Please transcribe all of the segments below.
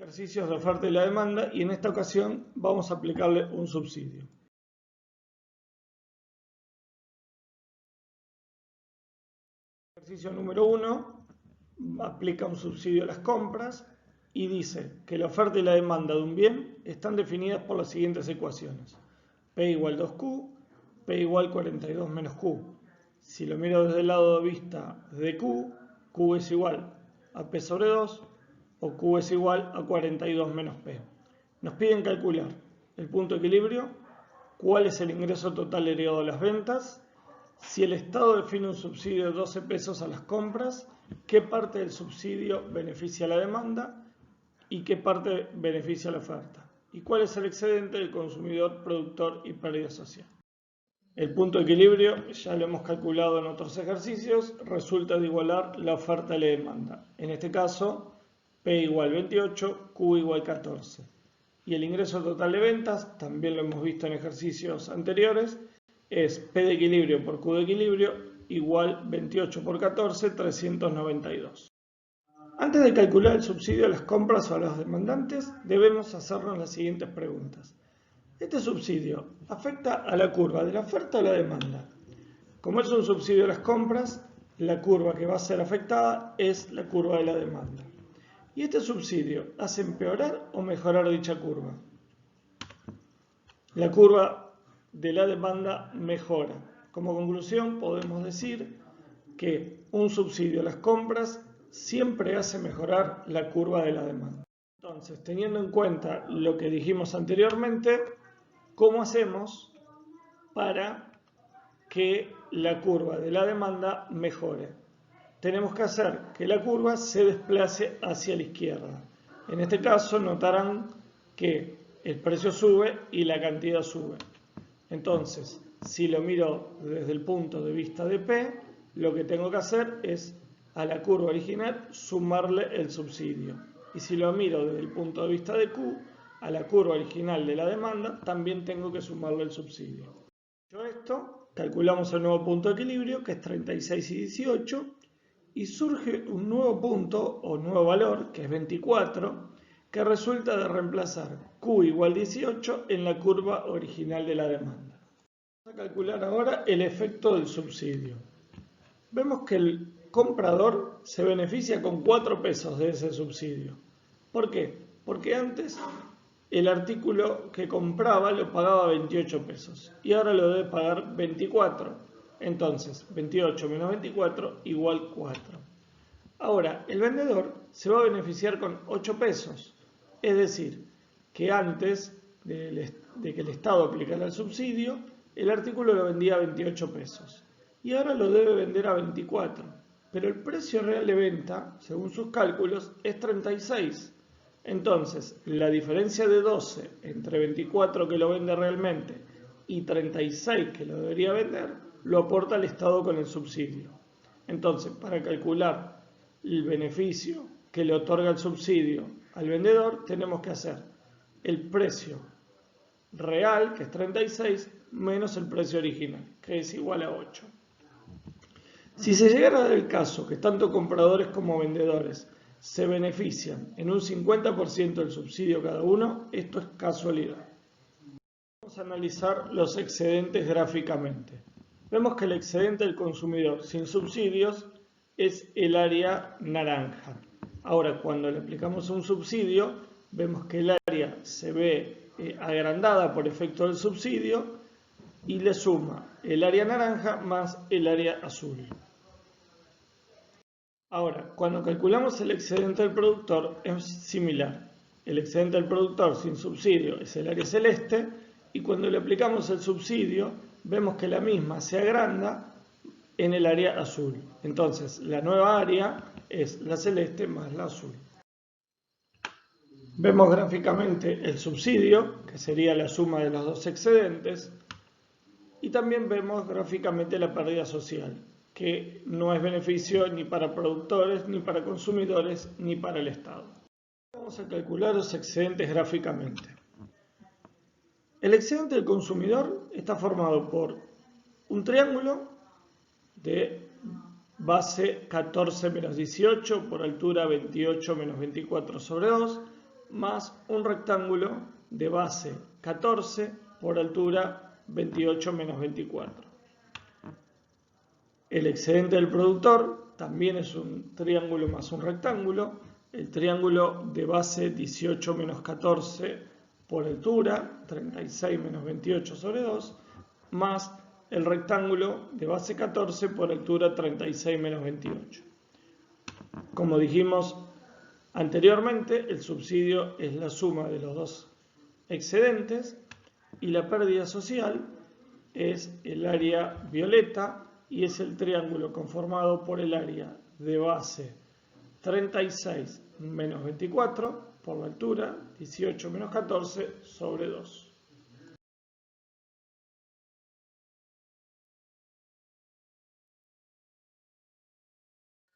Ejercicios de oferta y la demanda, y en esta ocasión vamos a aplicarle un subsidio. Ejercicio número 1 aplica un subsidio a las compras y dice que la oferta y la demanda de un bien están definidas por las siguientes ecuaciones: P igual 2Q, P igual 42 menos Q. Si lo miro desde el lado de vista de Q, Q es igual a P sobre 2 o Q es igual a 42 menos P. Nos piden calcular el punto de equilibrio, cuál es el ingreso total derivado de las ventas, si el Estado define un subsidio de 12 pesos a las compras, qué parte del subsidio beneficia a la demanda y qué parte beneficia a la oferta, y cuál es el excedente del consumidor, productor y pérdida social. El punto de equilibrio, ya lo hemos calculado en otros ejercicios, resulta de igualar la oferta y la demanda. En este caso, P igual 28, Q igual 14. Y el ingreso total de ventas, también lo hemos visto en ejercicios anteriores, es P de equilibrio por Q de equilibrio igual 28 por 14, 392. Antes de calcular el subsidio a las compras o a los demandantes, debemos hacernos las siguientes preguntas. ¿Este subsidio afecta a la curva de la oferta o la demanda? Como es un subsidio a las compras, la curva que va a ser afectada es la curva de la demanda. ¿Y este subsidio hace empeorar o mejorar dicha curva? La curva de la demanda mejora. Como conclusión, podemos decir que un subsidio a las compras siempre hace mejorar la curva de la demanda. Entonces, teniendo en cuenta lo que dijimos anteriormente, ¿cómo hacemos para que la curva de la demanda mejore? Tenemos que hacer que la curva se desplace hacia la izquierda. En este caso notarán que el precio sube y la cantidad sube. Entonces, si lo miro desde el punto de vista de P, lo que tengo que hacer es a la curva original sumarle el subsidio. Y si lo miro desde el punto de vista de Q, a la curva original de la demanda también tengo que sumarle el subsidio. Dicho esto, calculamos el nuevo punto de equilibrio, que es 36 y 18, y surge un nuevo punto o nuevo valor, que es 24, que resulta de reemplazar Q igual 18 en la curva original de la demanda. Vamos a calcular ahora el efecto del subsidio. Vemos que el comprador se beneficia con 4 pesos de ese subsidio. ¿Por qué? Porque antes el artículo que compraba lo pagaba 28 pesos y ahora lo debe pagar 24. Entonces, 28 menos 24 igual 4. Ahora, el vendedor se va a beneficiar con 8 pesos. Es decir, que antes de que el Estado aplicara el subsidio, el artículo lo vendía a 28 pesos. Y ahora lo debe vender a 24. Pero el precio real de venta, según sus cálculos, es 36. Entonces, la diferencia de 12 entre 24 que lo vende realmente y 36 que lo debería vender, lo aporta el Estado con el subsidio. Entonces, para calcular el beneficio que le otorga el subsidio al vendedor, tenemos que hacer el precio real, que es 36, menos el precio original, que es igual a 8. Si se llegara a dar el caso que tanto compradores como vendedores se benefician en un 50% del subsidio cada uno, esto es casualidad. Vamos a analizar los excedentes gráficamente. Vemos que el excedente del consumidor sin subsidios es el área naranja. Ahora, cuando le aplicamos un subsidio, vemos que el área se ve agrandada por efecto del subsidio y le suma el área naranja más el área azul. Ahora, cuando calculamos el excedente del productor es similar. El excedente del productor sin subsidio es el área celeste y cuando le aplicamos el subsidio vemos que la misma se agranda en el área azul. Entonces, la nueva área es la celeste más la azul. Vemos gráficamente el subsidio, que sería la suma de los dos excedentes, y también vemos gráficamente la pérdida social, que no es beneficio ni para productores, ni para consumidores, ni para el Estado. Vamos a calcular los excedentes gráficamente. El excedente del consumidor está formado por un triángulo de base 14 menos 18 por altura 28 menos 24 sobre 2, más un rectángulo de base 14 por altura 28 menos 24. El excedente del productor también es un triángulo más un rectángulo. El triángulo de base 18 menos 14 por altura, 36 menos 28 sobre 2, más el rectángulo de base 14 por altura, 36 menos 28. Como dijimos anteriormente, el subsidio es la suma de los dos excedentes y la pérdida social es el área violeta y es el triángulo conformado por el área de base 36 menos 24 por la altura, 18 menos 14 sobre 2.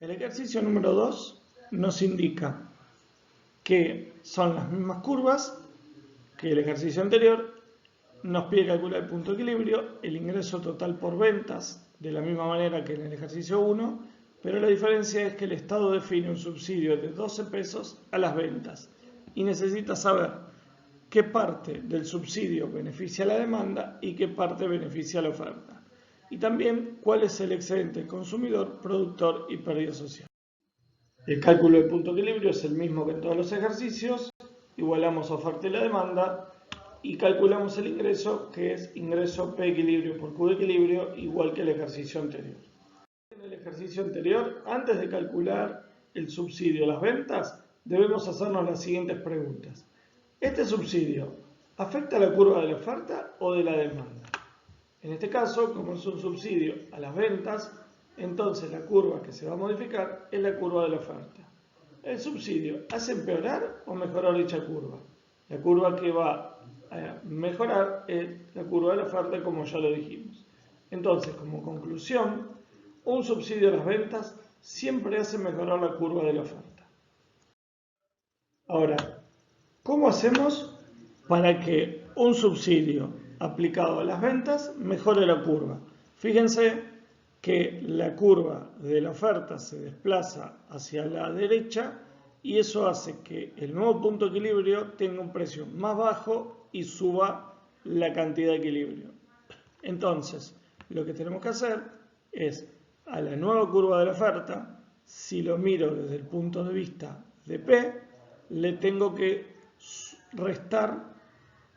El ejercicio número 2 nos indica que son las mismas curvas que el ejercicio anterior. Nos pide calcular el punto de equilibrio, el ingreso total por ventas, de la misma manera que en el ejercicio 1, pero la diferencia es que el Estado define un subsidio de 12 pesos a las ventas y necesita saber qué parte del subsidio beneficia a la demanda y qué parte beneficia a la oferta. Y también cuál es el excedente del consumidor, productor y pérdida social. El cálculo del punto de equilibrio es el mismo que en todos los ejercicios. Igualamos oferta y la demanda y calculamos el ingreso, que es ingreso P equilibrio por Q de equilibrio, igual que el ejercicio anterior. En el ejercicio anterior, antes de calcular el subsidio a las ventas, debemos hacernos las siguientes preguntas. ¿Este subsidio afecta a la curva de la oferta o de la demanda? En este caso, como es un subsidio a las ventas, entonces la curva que se va a modificar es la curva de la oferta. ¿El subsidio hace empeorar o mejorar dicha curva? La curva que va a mejorar es la curva de la oferta, como ya lo dijimos. Entonces, como conclusión, un subsidio a las ventas siempre hace mejorar la curva de la oferta. Ahora, ¿cómo hacemos para que un subsidio aplicado a las ventas mejore la curva? Fíjense que la curva de la oferta se desplaza hacia la derecha y eso hace que el nuevo punto de equilibrio tenga un precio más bajo y suba la cantidad de equilibrio. Entonces, lo que tenemos que hacer es a la nueva curva de la oferta, si lo miro desde el punto de vista de P, le tengo que restar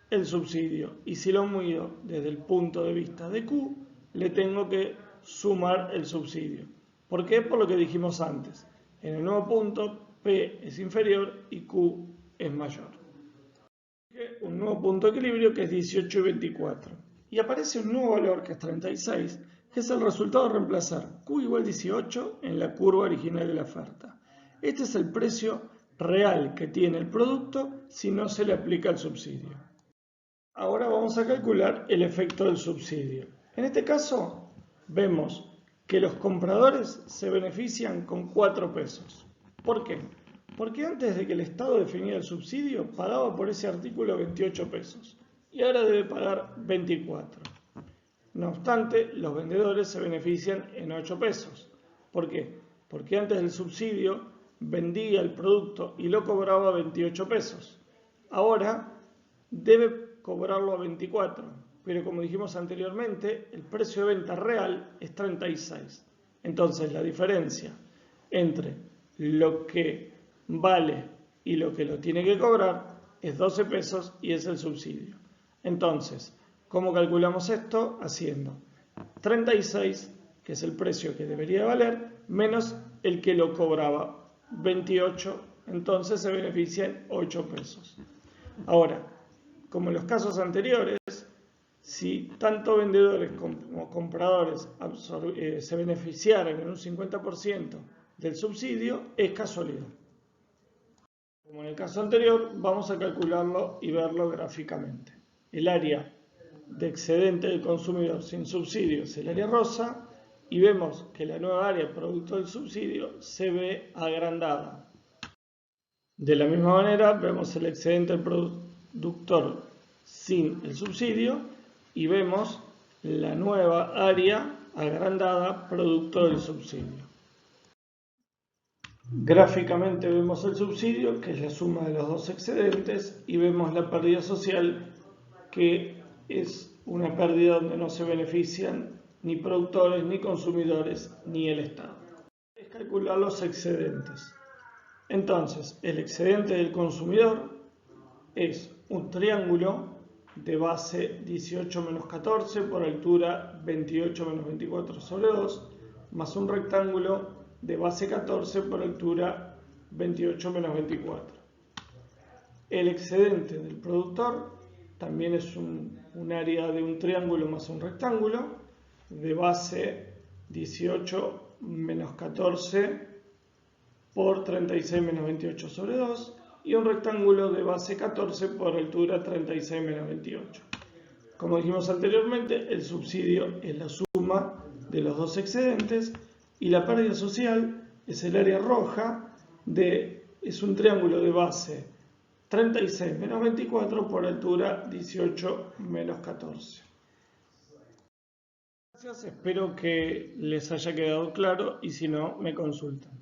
el subsidio. Y si lo miro desde el punto de vista de Q, le tengo que sumar el subsidio. ¿Por qué? Por lo que dijimos antes. En el nuevo punto, P es inferior y Q es mayor. Un nuevo punto de equilibrio que es 18 y 24. Y aparece un nuevo valor que es 36, que es el resultado de reemplazar Q igual 18 en la curva original de la oferta. Este es el precio real que tiene el producto si no se le aplica el subsidio. Ahora vamos a calcular el efecto del subsidio. En este caso vemos que los compradores se benefician con 4 pesos. ¿Por qué? Porque antes de que el Estado definiera el subsidio pagaba por ese artículo 28 pesos y ahora debe pagar 24. No obstante, los vendedores se benefician en 8 pesos. ¿Por qué? Porque antes del subsidio vendía el producto y lo cobraba a 28 pesos. Ahora debe cobrarlo a 24, pero como dijimos anteriormente, el precio de venta real es 36. Entonces la diferencia entre lo que vale y lo que lo tiene que cobrar es 12 pesos y es el subsidio. Entonces, ¿cómo calculamos esto? Haciendo 36, que es el precio que debería valer, menos el que lo cobraba, 28, entonces se benefician 8 pesos. Ahora, como en los casos anteriores, si tanto vendedores como compradores se beneficiaran en un 50% del subsidio, es casualidad. Como en el caso anterior, vamos a calcularlo y verlo gráficamente. El área de excedente del consumidor sin subsidio es el área rosa y vemos que la nueva área producto del subsidio se ve agrandada. De la misma manera, vemos el excedente del productor sin el subsidio y vemos la nueva área agrandada producto del subsidio. Gráficamente vemos el subsidio, que es la suma de los dos excedentes, y vemos la pérdida social, que es una pérdida donde no se benefician ni productores, ni consumidores, ni el Estado. Es calcular los excedentes. Entonces, el excedente del consumidor es un triángulo de base 18 menos 14 por altura 28 menos 24 sobre 2, más un rectángulo de base 14 por altura 28 menos 24. El excedente del productor también es un área de un triángulo más un rectángulo de base 18 menos 14 por 36 menos 28 sobre 2 y un rectángulo de base 14 por altura 36 menos 28. Como dijimos anteriormente, el subsidio es la suma de los dos excedentes y la pérdida social es el área roja es un triángulo de base 36 menos 24 por altura 18 menos 14. Gracias, espero que les haya quedado claro y si no, me consultan.